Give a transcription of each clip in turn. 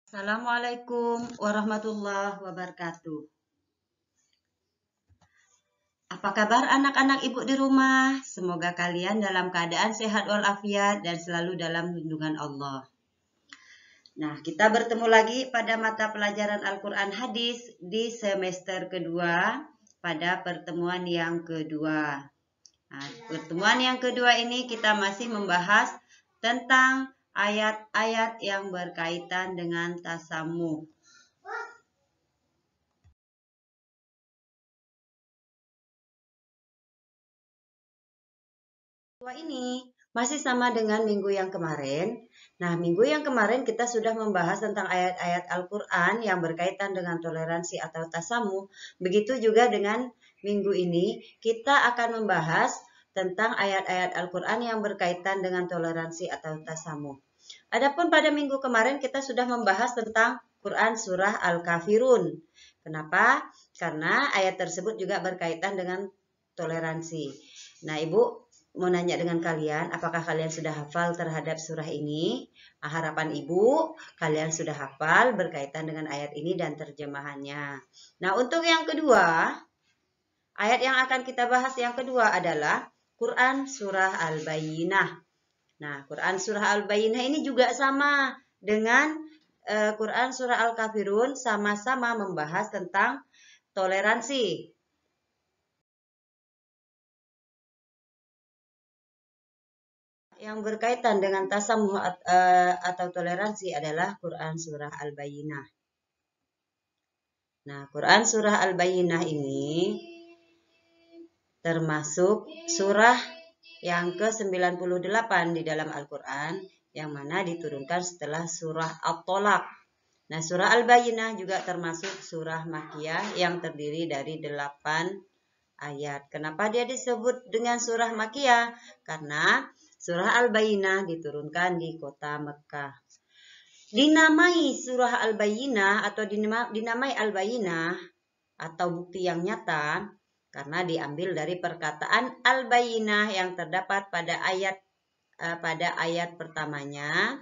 Assalamualaikum warahmatullahi wabarakatuh. Apa kabar anak-anak ibu di rumah? Semoga kalian dalam keadaan sehat walafiat dan selalu dalam lindungan Allah. Nah, kita bertemu lagi pada mata pelajaran Al-Quran Hadis di semester kedua pada pertemuan yang kedua. Nah, pertemuan yang kedua ini kita masih membahas tentang ayat-ayat yang berkaitan dengan tasamuh. Ini masih sama dengan minggu yang kemarin. Nah, minggu yang kemarin kita sudah membahas tentang ayat-ayat Al-Quran yang berkaitan dengan toleransi atau tasamuh. Begitu juga dengan minggu ini, kita akan membahas tentang ayat-ayat Al-Quran yang berkaitan dengan toleransi atau tasamuh. Adapun pada minggu kemarin kita sudah membahas tentang Quran Surah Al-Kafirun. Kenapa? Karena ayat tersebut juga berkaitan dengan toleransi. Nah, Ibu mau nanya dengan kalian, apakah kalian sudah hafal terhadap surah ini? Harapan Ibu, kalian sudah hafal berkaitan dengan ayat ini dan terjemahannya. Nah, untuk yang kedua, ayat yang akan kita bahas yang kedua adalah Quran Surah Al-Bayyinah. Nah, Quran Surah Al-Bayyinah ini juga sama dengan Quran Surah Al-Kafirun, sama-sama membahas tentang toleransi. Yang berkaitan dengan tasamuh atau toleransi adalah Quran Surah Al-Bayyinah. Nah, Quran Surah Al-Bayyinah ini termasuk surah yang ke-98 di dalam Al-Quran, yang mana diturunkan setelah surah At-Tolaq. Nah, surah Al-Bayyinah juga termasuk surah Makkiyah yang terdiri dari 8 ayat. Kenapa dia disebut dengan surah Makkiyah? Karena surah Al-Bayyinah diturunkan di kota Mekah. Dinamai surah Al-Bayyinah atau dinamai Al-Bayyinah atau bukti yang nyata karena diambil dari perkataan Al-Bayyinah yang terdapat pada ayat pertamanya.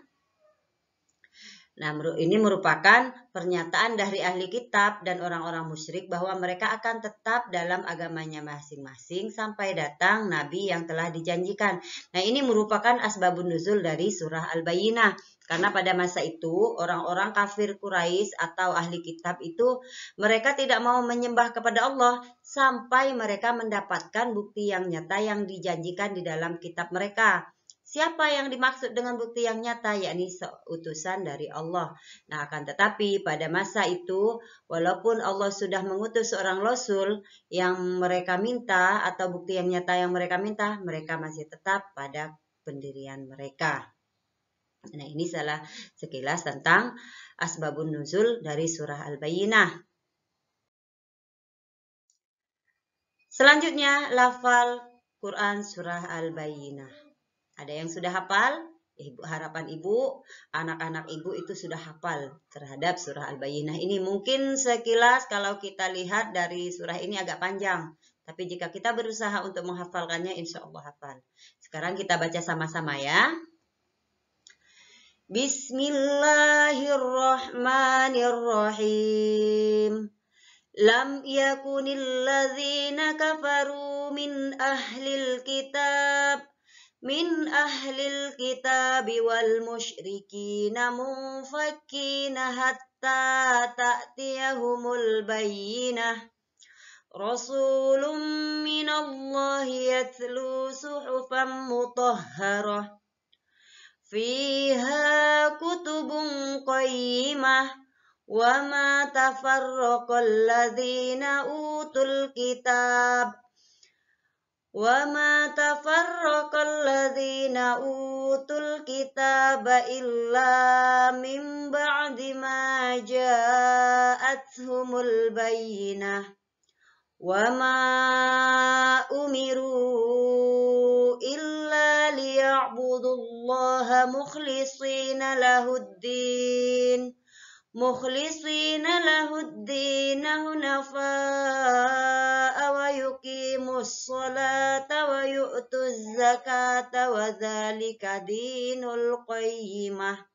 Nah, ini merupakan pernyataan dari ahli kitab dan orang-orang musyrik bahwa mereka akan tetap dalam agamanya masing-masing sampai datang Nabi yang telah dijanjikan. Nah, ini merupakan asbabun nuzul dari surah Al-Bayyinah. Karena pada masa itu, orang-orang kafir Quraisy atau ahli kitab itu, mereka tidak mau menyembah kepada Allah sampai mereka mendapatkan bukti yang nyata yang dijanjikan di dalam kitab mereka. Siapa yang dimaksud dengan bukti yang nyata, yakni utusan dari Allah. Nah, akan tetapi pada masa itu, walaupun Allah sudah mengutus seorang rasul yang mereka minta atau bukti yang nyata yang mereka minta, mereka masih tetap pada pendirian mereka. Nah, ini salah sekilas tentang asbabun nuzul dari surah Al-Bayyinah. Selanjutnya, lafal Quran surah Al-Bayyinah. Ada yang sudah hafal? Harapan ibu, anak-anak ibu itu sudah hafal terhadap surah Al-Bayyinah ini. Mungkin sekilas kalau kita lihat dari surah ini agak panjang. Tapi jika kita berusaha untuk menghafalkannya, insya Allah hafal. Sekarang kita baca sama-sama ya. Bismillahirrahmanirrahim. Lam yakunil ladzina kafaru min ahlil kitab wal musyrikina munfakkina hatta ta'tiyahumul bayyinah. Rasulun minallahi yatlu suhufan mutahharah fiha kutubun qayyimah wa ma tafarraqal ladzina utul kitab وَمَا تَفَرَّقَ الَّذِينَ أُوتُوا الْكِتَابَ إِلَّا مِنْ بَعْدِ مَا جَاءَتْهُمُ الْبَيِّنَةُ وَمَا أُمِرُوا إِلَّا لِيَعْبُدُوا اللَّهَ مُخْلِصِينَ له الدين حنفاء ويقيموا الصلاة ويؤتوا الزكاة وذلك دين القيمة.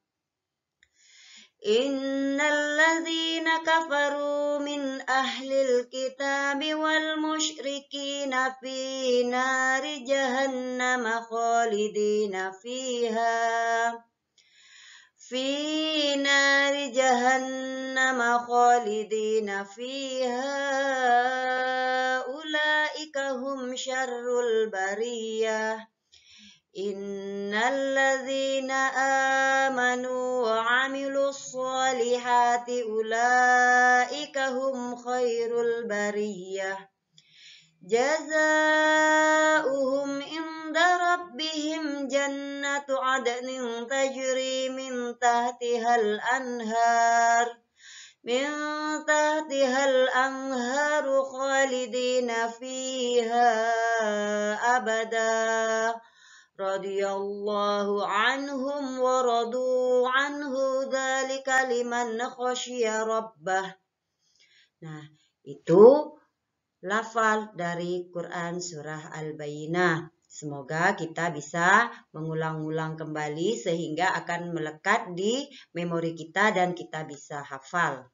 Innalladzina kafaru min ahlil kitabi wal musyrikina fi nari jahannam khalidina fiha. في نار جهنم خالدين فيها أولئك هم شر البرية إن الذين آمنوا وعملوا الصالحات أولئك هم خير البرية جزاؤهم عند ربهم جنة عدن تجري من تحتها الأنهار خالدين فيها أبدا رضي الله عنهم ورضوا عنه ذلك liman khasyiya rabbah. Nah, itu lafal dari Quran surah Al-Bayyinah. Semoga kita bisa mengulang-ulang kembali sehingga akan melekat di memori kita dan kita bisa hafal.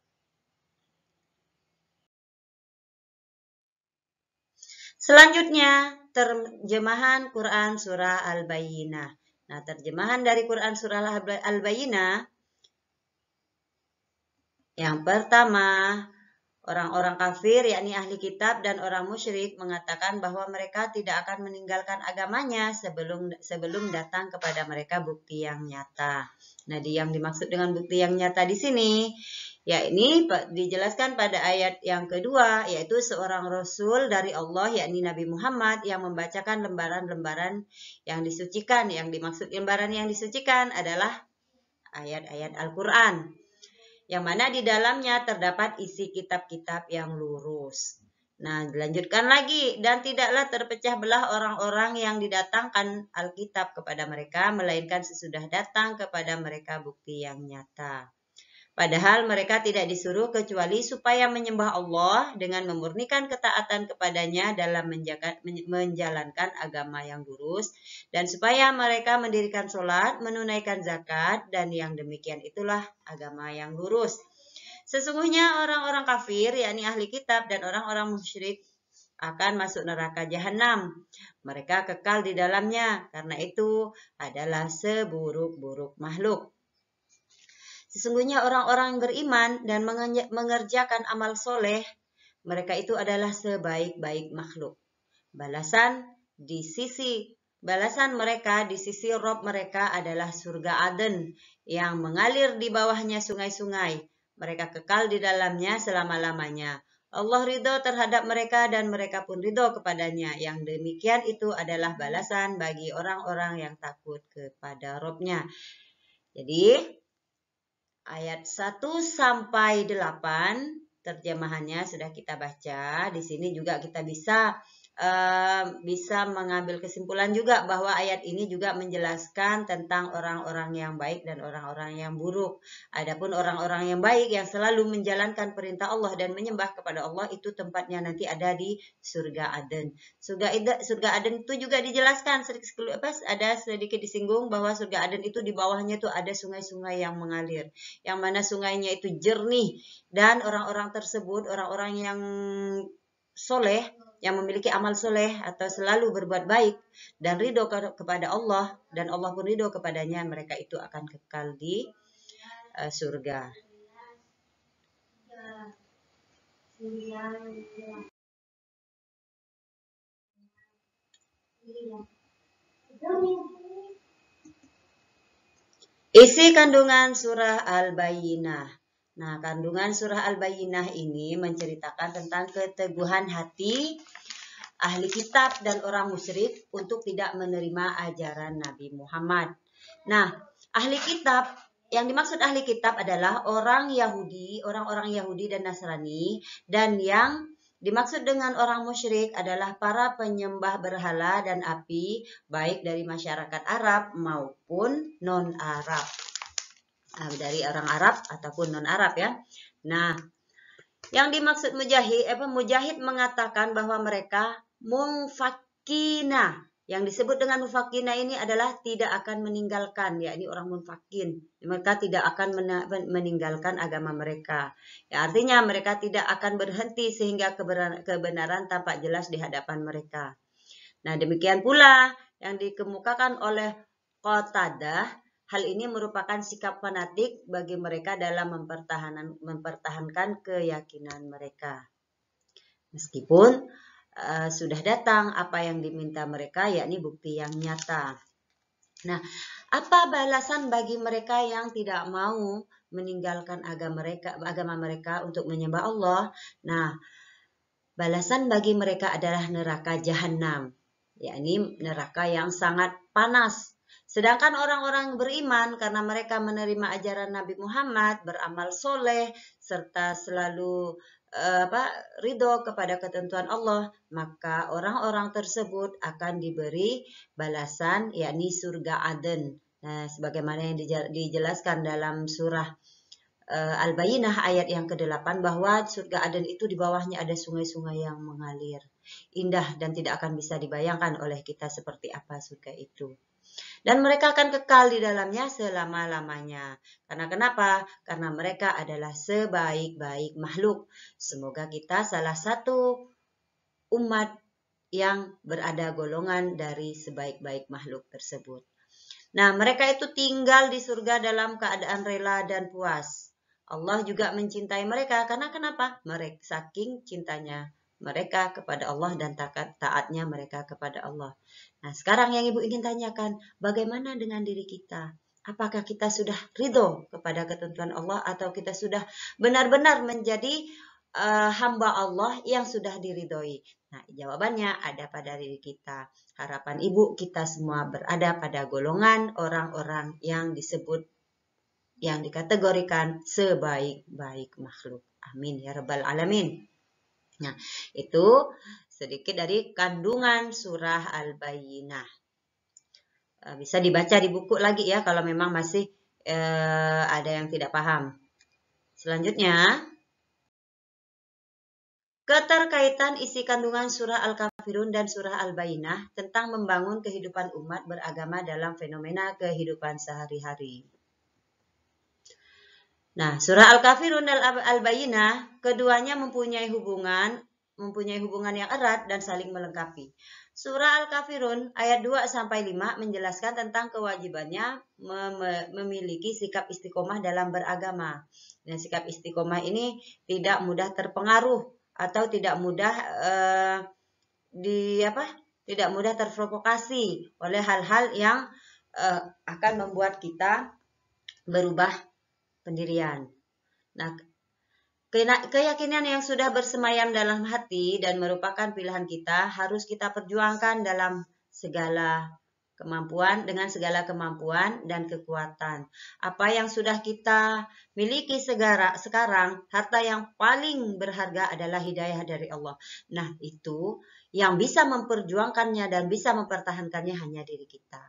Selanjutnya, terjemahan Quran surah Al-Bayyinah. Nah, terjemahan dari Quran surah Al-Bayyinah yang pertama, orang-orang kafir, yakni ahli kitab dan orang musyrik, mengatakan bahwa mereka tidak akan meninggalkan agamanya sebelum datang kepada mereka bukti yang nyata. Nah, yang dimaksud dengan bukti yang nyata di sini, ya ini dijelaskan pada ayat yang kedua, yaitu seorang rasul dari Allah, yakni Nabi Muhammad, yang membacakan lembaran-lembaran yang disucikan. Yang dimaksud lembaran yang disucikan adalah ayat-ayat Al-Quran, yang mana di dalamnya terdapat isi kitab-kitab yang lurus. Nah, dilanjutkan lagi, dan tidaklah terpecah belah orang-orang yang didatangkan Alkitab kepada mereka, melainkan sesudah datang kepada mereka bukti yang nyata. Padahal mereka tidak disuruh kecuali supaya menyembah Allah dengan memurnikan ketaatan kepadanya dalam menjalankan agama yang lurus, dan supaya mereka mendirikan sholat, menunaikan zakat, dan yang demikian itulah agama yang lurus. Sesungguhnya orang-orang kafir, yakni ahli kitab dan orang-orang musyrik, akan masuk neraka jahanam. Mereka kekal di dalamnya, karena itu adalah seburuk-buruk makhluk. Sesungguhnya orang-orang beriman dan mengerjakan amal soleh, mereka itu adalah sebaik-baik makhluk. Balasan mereka di sisi Rob mereka adalah surga Aden yang mengalir di bawahnya sungai-sungai. Mereka kekal di dalamnya selama-lamanya. Allah ridho terhadap mereka dan mereka pun ridho kepadanya. Yang demikian itu adalah balasan bagi orang-orang yang takut kepada Robnya. Jadi ayat 1 sampai 8 terjemahannya sudah kita baca. Di sini juga kita bisa mengambil kesimpulan juga bahwa ayat ini juga menjelaskan tentang orang-orang yang baik dan orang-orang yang buruk. Adapun orang-orang yang baik yang selalu menjalankan perintah Allah dan menyembah kepada Allah, itu tempatnya nanti ada di surga Aden. Surga Aden itu juga dijelaskan ada sedikit disinggung bahwa surga Aden itu di bawahnya itu ada sungai-sungai yang mengalir, yang mana sungainya itu jernih, dan orang-orang tersebut orang-orang yang soleh, yang memiliki amal soleh atau selalu berbuat baik dan ridho kepada Allah, dan Allah pun ridho kepadanya, mereka itu akan kekal di surga. Isi kandungan surah Al-Bayyinah. Nah, kandungan surah Al-Bayyinah ini menceritakan tentang keteguhan hati ahli kitab dan orang musyrik untuk tidak menerima ajaran Nabi Muhammad. Nah, ahli kitab, yang dimaksud ahli kitab adalah orang-orang Yahudi dan Nasrani, dan yang dimaksud dengan orang musyrik adalah para penyembah berhala dan api, baik dari masyarakat Arab maupun non-Arab. Dari orang Arab ataupun non-Arab ya. Nah, yang dimaksud Mujahid mengatakan bahwa mereka mungfakina. Yang disebut dengan mufakina ini adalah tidak akan meninggalkan, yakni orang munfakin. Mereka tidak akan meninggalkan agama mereka. Ya, artinya mereka tidak akan berhenti sehingga kebenaran tampak jelas di hadapan mereka. Nah, demikian pula yang dikemukakan oleh Qatadah, hal ini merupakan sikap fanatik bagi mereka dalam mempertahankan keyakinan mereka. Meskipun sudah datang apa yang diminta mereka, yakni bukti yang nyata. Nah, apa balasan bagi mereka yang tidak mau meninggalkan agama mereka untuk menyembah Allah? Nah, balasan bagi mereka adalah neraka jahanam, yakni neraka yang sangat panas. Sedangkan orang-orang beriman karena mereka menerima ajaran Nabi Muhammad, beramal soleh, serta selalu ridho kepada ketentuan Allah, maka orang-orang tersebut akan diberi balasan, yakni surga Aden. Nah, sebagaimana yang dijelaskan dalam surah Al-Bayyinah ayat yang ke-8 bahwa surga Aden itu di bawahnya ada sungai-sungai yang mengalir. Indah dan tidak akan bisa dibayangkan oleh kita seperti apa surga itu. Dan mereka akan kekal di dalamnya selama-lamanya. Karena kenapa? Karena mereka adalah sebaik-baik makhluk. Semoga kita salah satu umat yang berada golongan dari sebaik-baik makhluk tersebut. Nah, mereka itu tinggal di surga dalam keadaan rela dan puas. Allah juga mencintai mereka karena kenapa? Mereka saking cintanya mereka kepada Allah dan taatnya mereka kepada Allah. Nah, sekarang yang Ibu ingin tanyakan, bagaimana dengan diri kita? Apakah kita sudah ridho kepada ketentuan Allah atau kita sudah benar-benar menjadi hamba Allah yang sudah diridhoi? Nah, jawabannya ada pada diri kita. Harapan Ibu kita semua berada pada golongan orang-orang yang disebut, yang dikategorikan sebaik-baik makhluk. Amin ya rabbal alamin. Nah, itu sedikit dari kandungan surah Al-Bayyinah. Bisa dibaca di buku lagi ya kalau memang masih ada yang tidak paham. Selanjutnya, keterkaitan isi kandungan surah Al-Kafirun dan surah Al-Bayyinah tentang membangun kehidupan umat beragama dalam fenomena kehidupan sehari-hari. Nah, surah Al-Kafirun dan Al-Bayyinah, keduanya mempunyai hubungan yang erat dan saling melengkapi. Surah Al-Kafirun ayat 2-5 menjelaskan tentang kewajibannya memiliki sikap istiqomah dalam beragama. Nah, sikap istiqomah ini tidak mudah terpengaruh atau tidak mudah tidak mudah terprovokasi oleh hal-hal yang akan membuat kita berubah pendirian. Nah, keyakinan yang sudah bersemayam dalam hati dan merupakan pilihan kita harus kita perjuangkan dalam segala kemampuan, dengan segala kemampuan dan kekuatan. Apa yang sudah kita miliki sekarang, harta yang paling berharga adalah hidayah dari Allah. Nah, itu yang bisa memperjuangkannya dan bisa mempertahankannya hanya diri kita.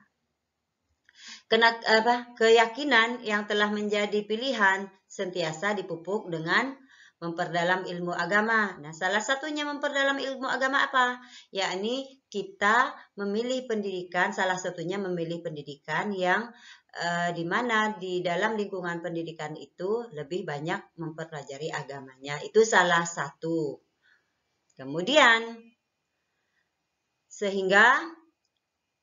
Keyakinan yang telah menjadi pilihan sentiasa dipupuk dengan memperdalam ilmu agama. Nah, salah satunya memperdalam ilmu agama apa? Yakni kita memilih pendidikan, salah satunya memilih pendidikan yang di mana di dalam lingkungan pendidikan itu lebih banyak mempelajari agamanya. Itu salah satu. Kemudian, sehingga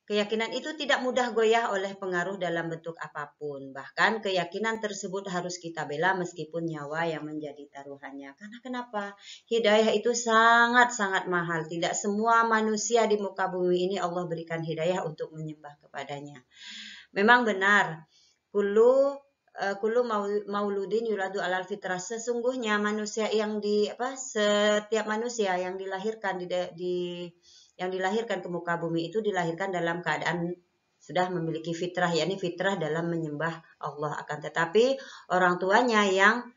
keyakinan itu tidak mudah goyah oleh pengaruh dalam bentuk apapun. Bahkan keyakinan tersebut harus kita bela meskipun nyawa yang menjadi taruhannya. Karena kenapa? Hidayah itu sangat-sangat mahal. Tidak semua manusia di muka bumi ini Allah berikan hidayah untuk menyembah kepadanya. Memang benar, kullu mauludin yuladu alal fitrah. Sesungguhnya manusia yang setiap manusia yang dilahirkan yang dilahirkan ke muka bumi itu dilahirkan dalam keadaan sudah memiliki fitrah, yakni fitrah dalam menyembah Allah. Akan tetapi orang tuanya yang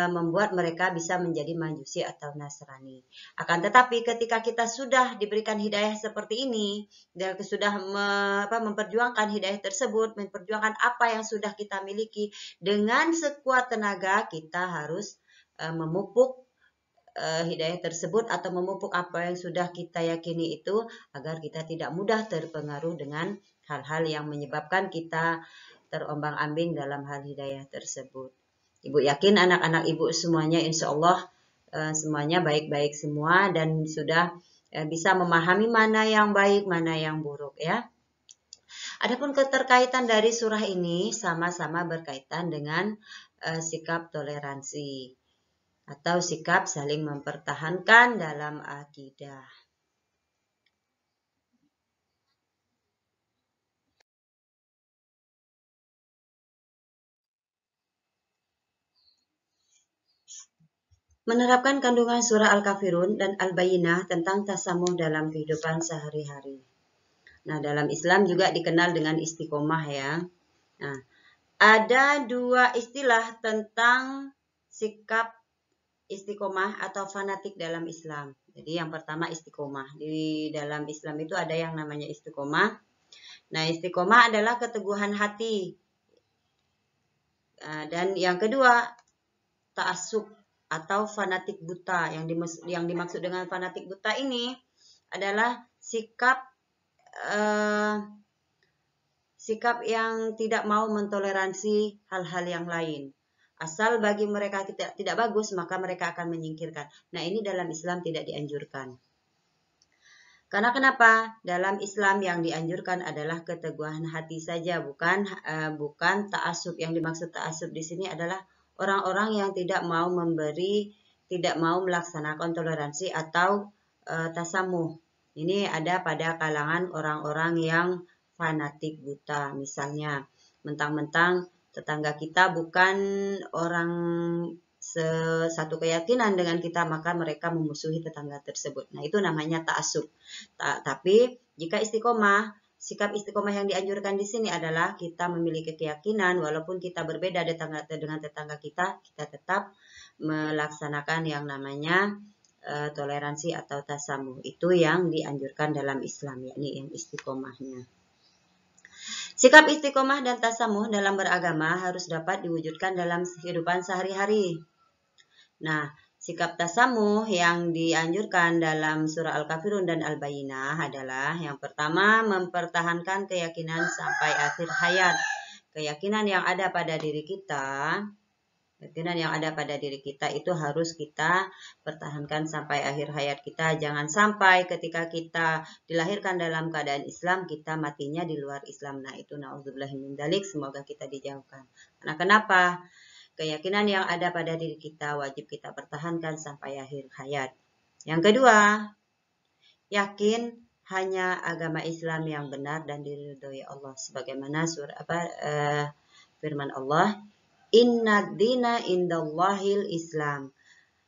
membuat mereka bisa menjadi Majusi atau Nasrani. Akan tetapi ketika kita sudah diberikan hidayah seperti ini, dan sudah memperjuangkan hidayah tersebut, memperjuangkan apa yang sudah kita miliki, dengan sekuat tenaga kita harus memupuk hidayah tersebut atau memupuk apa yang sudah kita yakini itu agar kita tidak mudah terpengaruh dengan hal-hal yang menyebabkan kita terombang-ambing dalam hal hidayah tersebut. Ibu yakin anak-anak ibu semuanya insya Allah semuanya baik-baik semua dan sudah bisa memahami mana yang baik, mana yang buruk ya. Adapun keterkaitan dari surah ini sama-sama berkaitan dengan sikap toleransi atau sikap saling mempertahankan dalam akidah. Menerapkan kandungan surah Al-Kafirun dan Al-Bayyinah tentang tasamuh dalam kehidupan sehari-hari. Nah, dalam Islam juga dikenal dengan istiqomah ya. Nah, ada dua istilah tentang sikap istiqomah atau fanatik dalam Islam. Jadi yang pertama istiqomah. Di dalam Islam itu ada yang namanya istiqomah. Nah, istiqomah adalah keteguhan hati. Dan yang kedua, ta'assub atau fanatik buta. Yang dimaksud dengan fanatik buta ini adalah sikap yang tidak mau mentoleransi hal-hal yang lain. Asal bagi mereka tidak bagus, maka mereka akan menyingkirkan. Nah, ini dalam Islam tidak dianjurkan. Karena kenapa? Dalam Islam yang dianjurkan adalah keteguhan hati saja, bukan ta'assub. Yang dimaksud ta'assub di sini adalah orang-orang yang tidak mau memberi, tidak mau melaksanakan toleransi atau tasamuh. Ini ada pada kalangan orang-orang yang fanatik buta. Misalnya, mentang-mentang tetangga kita bukan orang satu keyakinan dengan kita, maka mereka memusuhi tetangga tersebut. Nah, itu namanya ta'assub. Tapi jika istiqomah, sikap istiqomah yang dianjurkan di sini adalah kita memiliki keyakinan, walaupun kita berbeda dengan tetangga kita tetap melaksanakan yang namanya toleransi atau tasamuh. Itu yang dianjurkan dalam Islam, yakni yang istiqomahnya. Sikap istiqomah dan tasamuh dalam beragama harus dapat diwujudkan dalam kehidupan sehari-hari. Nah, sikap tasamuh yang dianjurkan dalam surah Al-Kafirun dan Al-Bayyinah adalah yang pertama, mempertahankan keyakinan sampai akhir hayat. Keyakinan yang ada pada diri kita, itu harus kita pertahankan sampai akhir hayat kita. Jangan sampai ketika kita dilahirkan dalam keadaan Islam, kita matinya di luar Islam. Nah, itu na'udzubillah min dzalik, semoga kita dijauhkan. Nah, kenapa? Keyakinan yang ada pada diri kita wajib kita pertahankan sampai akhir hayat. Yang kedua, yakin hanya agama Islam yang benar dan diridhoi Allah. Sebagaimana firman Allah, Inna dina indallahil Islam.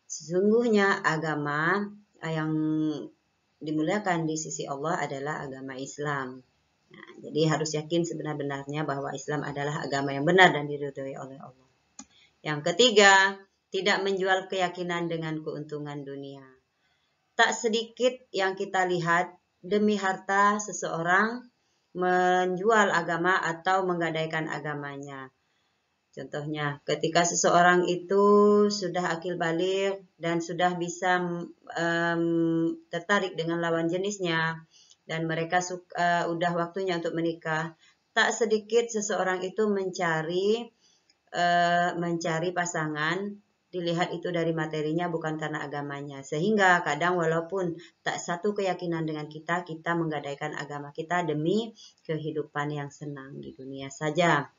Sesungguhnya agama yang dimuliakan di sisi Allah adalah agama Islam. Nah, jadi harus yakin sebenar-benarnya bahwa Islam adalah agama yang benar dan diridhoi oleh Allah. Yang ketiga, tidak menjual keyakinan dengan keuntungan dunia. Tak sedikit yang kita lihat demi harta seseorang menjual agama atau menggadaikan agamanya. Contohnya, ketika seseorang itu sudah akil baligh dan sudah bisa tertarik dengan lawan jenisnya dan mereka udah waktunya untuk menikah, tak sedikit seseorang itu mencari pasangan, dilihat itu dari materinya bukan karena agamanya. Sehingga kadang walaupun tak satu keyakinan dengan kita menggadaikan agama kita demi kehidupan yang senang di dunia saja.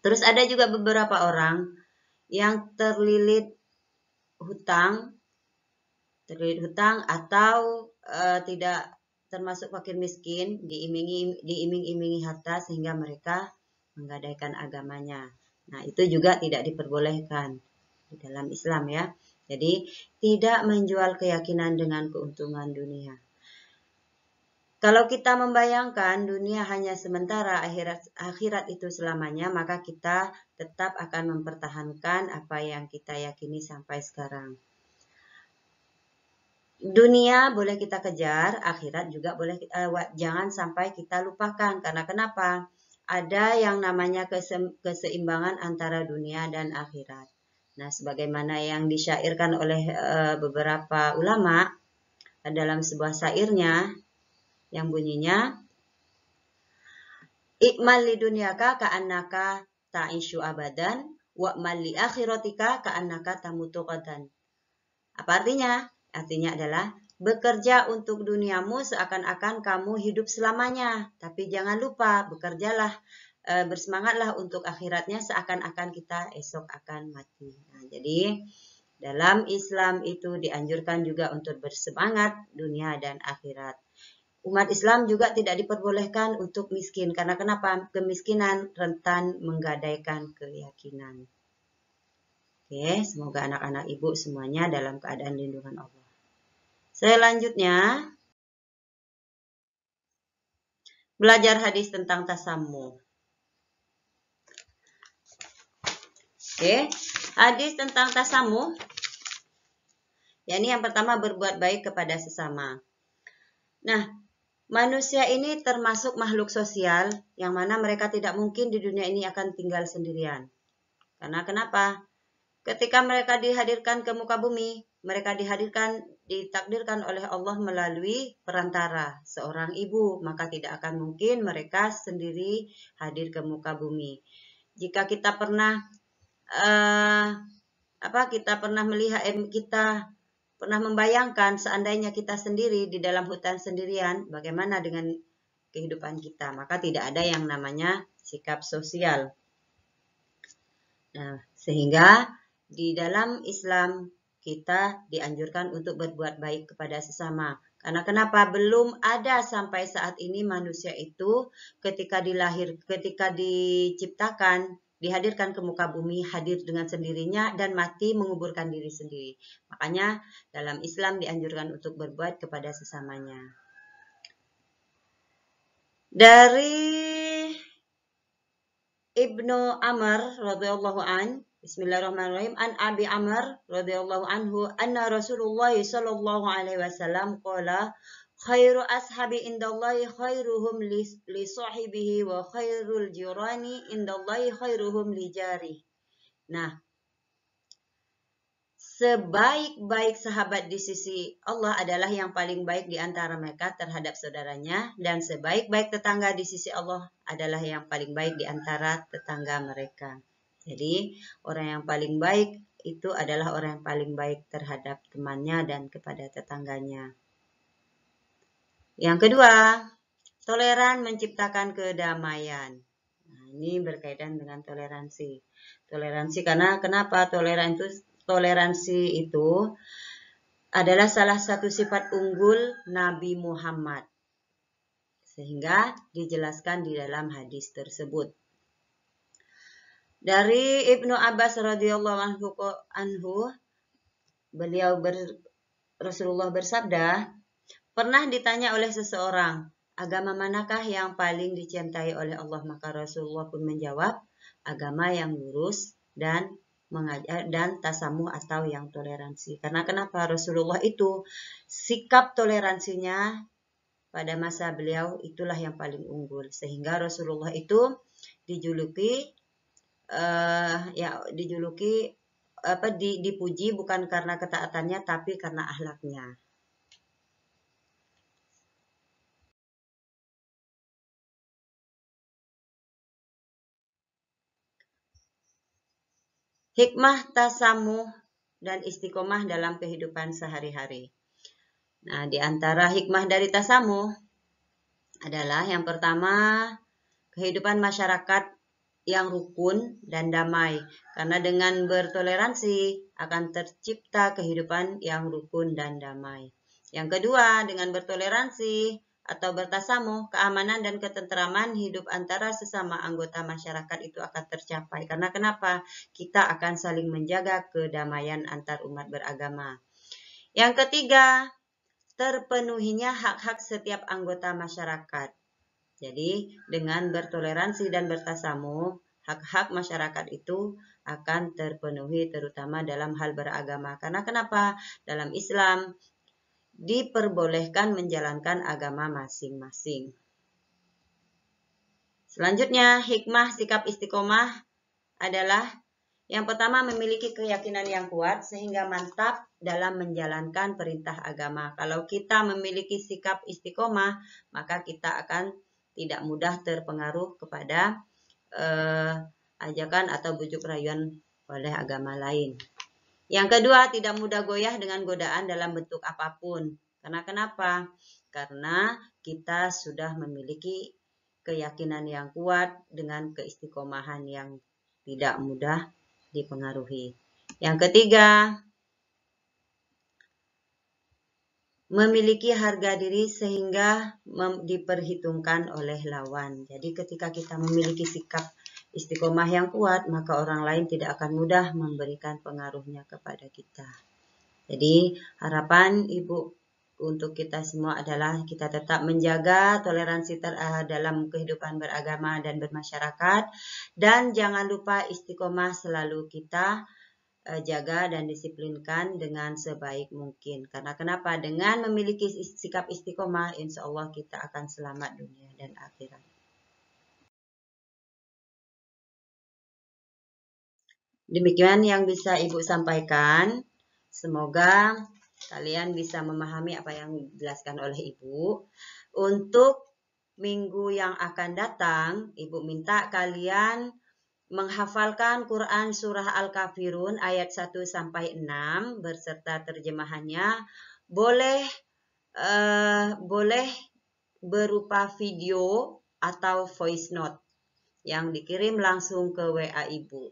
Terus ada juga beberapa orang yang terlilit hutang atau tidak termasuk fakir miskin, diiming-imingi harta sehingga mereka menggadaikan agamanya. Nah, itu juga tidak diperbolehkan di dalam Islam ya. Jadi, tidak menjual keyakinan dengan keuntungan dunia. Kalau kita membayangkan dunia hanya sementara, akhirat itu selamanya, maka kita tetap akan mempertahankan apa yang kita yakini sampai sekarang. Dunia boleh kita kejar, akhirat juga boleh jangan sampai kita lupakan. Karena kenapa? Ada yang namanya keseimbangan antara dunia dan akhirat. Nah, sebagaimana yang disyairkan oleh beberapa ulama dalam sebuah syairnya yang bunyinya, "Ikmal li dunyaka ka'annaka ta'ishu abadan, wa'mal li akhiratika ka'annaka tamutu qadan." Apa artinya? Artinya adalah bekerja untuk duniamu seakan-akan kamu hidup selamanya. Tapi jangan lupa bekerjalah, bersemangatlah untuk akhiratnya seakan-akan kita esok akan mati. Nah, jadi dalam Islam itu dianjurkan juga untuk bersemangat dunia dan akhirat. Umat Islam juga tidak diperbolehkan untuk miskin. Karena kenapa? Kemiskinan rentan menggadaikan keyakinan. Oke, semoga anak-anak ibu semuanya dalam keadaan lindungan Allah. Selanjutnya, belajar hadis tentang tasammuh. Oke, hadis tentang tasammuh. Yakni yang pertama berbuat baik kepada sesama. Nah, manusia ini termasuk makhluk sosial yang mana mereka tidak mungkin di dunia ini akan tinggal sendirian. Karena kenapa? Ketika mereka dihadirkan ke muka bumi, mereka ditakdirkan oleh Allah melalui perantara seorang ibu, maka tidak akan mungkin mereka sendiri hadir ke muka bumi. Jika kita pernah membayangkan seandainya kita sendiri di dalam hutan sendirian, bagaimana dengan kehidupan kita? Maka tidak ada yang namanya sikap sosial. Nah, sehingga di dalam Islam kita dianjurkan untuk berbuat baik kepada sesama. Karena kenapa? Belum ada sampai saat ini manusia itu ketika diciptakan, dihadirkan ke muka bumi, hadir dengan sendirinya dan mati menguburkan diri sendiri. Makanya dalam Islam dianjurkan untuk berbuat kepada sesamanya. Dari Ibnu Amr radhiyallahu an, Bismillahirrahmanirrahim, an Abi Amr radhiyallahu anhu anna Rasulullah sallallahu alaihi wasallam qala khairu ashabi indallahi khairuhum li sahibihi wa khairul jirani indallahi khairuhum li jari. Nah, sebaik-baik sahabat di sisi Allah adalah yang paling baik di antara mereka terhadap saudaranya, dan sebaik-baik tetangga di sisi Allah adalah yang paling baik di antara tetangga mereka. Jadi, orang yang paling baik itu adalah orang yang paling baik terhadap temannya dan kepada tetangganya. Yang kedua, toleran menciptakan kedamaian. Nah, ini berkaitan dengan toleransi. Toleransi karena kenapa? Toleransi itu adalah salah satu sifat unggul Nabi Muhammad. Sehingga dijelaskan di dalam hadis tersebut. Dari Ibnu Abbas radhiyallahu anhu, Rasulullah bersabda, pernah ditanya oleh seseorang, agama manakah yang paling dicintai oleh Allah? Maka Rasulullah pun menjawab, agama yang lurus dan mengajar dan tasamuh atau yang toleransi. Karena kenapa? Rasulullah itu sikap toleransinya pada masa beliau itulah yang paling unggul, sehingga Rasulullah itu dipuji bukan karena ketaatannya tapi karena akhlaknya. Hikmah tasamuh dan istiqomah dalam kehidupan sehari-hari. Nah, di antara hikmah dari tasamuh adalah yang pertama, kehidupan masyarakat yang rukun dan damai. Karena dengan bertoleransi akan tercipta kehidupan yang rukun dan damai. Yang kedua, dengan bertoleransi atau bertasamuh, keamanan dan ketentraman hidup antara sesama anggota masyarakat itu akan tercapai. Karena kenapa? Kita akan saling menjaga kedamaian antar umat beragama. Yang ketiga, terpenuhinya hak-hak setiap anggota masyarakat. Jadi, dengan bertoleransi dan bertasamuh, hak-hak masyarakat itu akan terpenuhi terutama dalam hal beragama. Karena kenapa? Dalam Islam diperbolehkan menjalankan agama masing-masing. Selanjutnya, hikmah sikap istiqomah adalah Yang pertama, memiliki keyakinan yang kuat sehingga mantap dalam menjalankan perintah agama. Kalau kita memiliki sikap istiqomah, maka kita akan tidak mudah terpengaruh kepada ajakan atau bujuk rayuan oleh agama lain. Yang kedua, tidak mudah goyah dengan godaan dalam bentuk apapun. Karena kenapa? Karena kita sudah memiliki keyakinan yang kuat dengan keistiqomahan yang tidak mudah dipengaruhi. Yang ketiga, memiliki harga diri sehingga diperhitungkan oleh lawan. Jadi ketika kita memiliki sikap istiqomah yang kuat, maka orang lain tidak akan mudah memberikan pengaruhnya kepada kita. Jadi harapan Ibu untuk kita semua adalah kita tetap menjaga toleransi dalam kehidupan beragama dan bermasyarakat, dan jangan lupa istiqomah selalu kita jaga dan disiplinkan dengan sebaik mungkin. Karena kenapa? Dengan memiliki sikap istiqomah, insya Allah kita akan selamat dunia dan akhirat. Demikian yang bisa Ibu sampaikan. Semoga kalian bisa memahami apa yang dijelaskan oleh Ibu. Untuk minggu yang akan datang, Ibu minta kalian menghafalkan Quran Surah Al-Kafirun ayat 1-6 beserta terjemahannya. Boleh berupa video atau voice note yang dikirim langsung ke WA Ibu.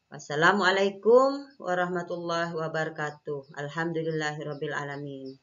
Wassalamualaikum warahmatullahi wabarakatuh. Alhamdulillahirabbil alamin.